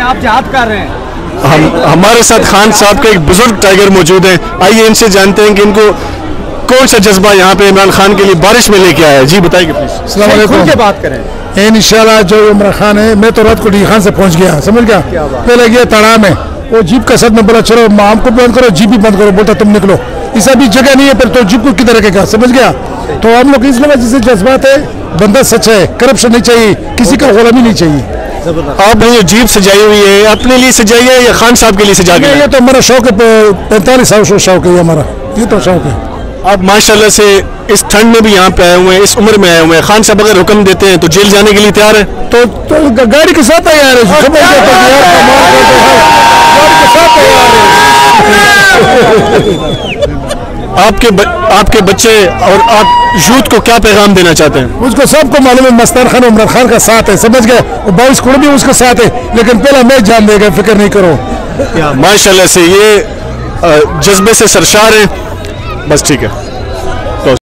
आप जिहाद कर रहे हैं। हमारे साथ खान साहब का एक बुजुर्ग टाइगर मौजूद है, आइए इनसे जानते हैं कि इनको कौन सा जज्बा यहाँ पे इमरान खान के लिए बारिश में लेके आया है। जी बताइए प्लीज। अस्सलाम वालेकुम। के बात करें इंशाल्लाह जो इमरान खान है, मैं तो रात को डी खान से पहुंच गया, समझ गया। पहले गया तड़ा में, वो जीप का साथ में बोला चलो आम को बंद करो, जीप भी बंद करो, बोलता तुम निकलो, ऐसा भी जगह नहीं है, फिर तो जीप को किधर रखेगा, समझ गया। तो हम लोग इसलिए जैसे जज्बात है, बंदा सच है, करप्शन नहीं चाहिए, किसी का गुलामी नहीं चाहिए। आपने ये जीप सजाई हुई है अपने लिए सजाई है या खान साहब के लिए सजा के? ये तो हमारा शौक है, 45 साल शौक है हमारा, ये तो शौक है। आप माशाल्लाह से इस ठंड में भी यहाँ पे आए हुए हैं, इस उम्र में आए हुए हैं, खान साहब अगर हुक्म देते हैं तो जेल जाने के लिए तैयार है? तो गाड़ी के साथ तैयार है। आपके बच्चे और आप यूथ को क्या पैगाम देना चाहते हैं? उसको सबको मालूम है मस्तान खान इमरान खान का साथ है, समझ गए। और 22 करोड़ भी उसके साथ है, लेकिन पहला मैं जान देगा, फिक्र नहीं करो। माशाल्लाह से ये जज्बे से सरशार है, बस ठीक है।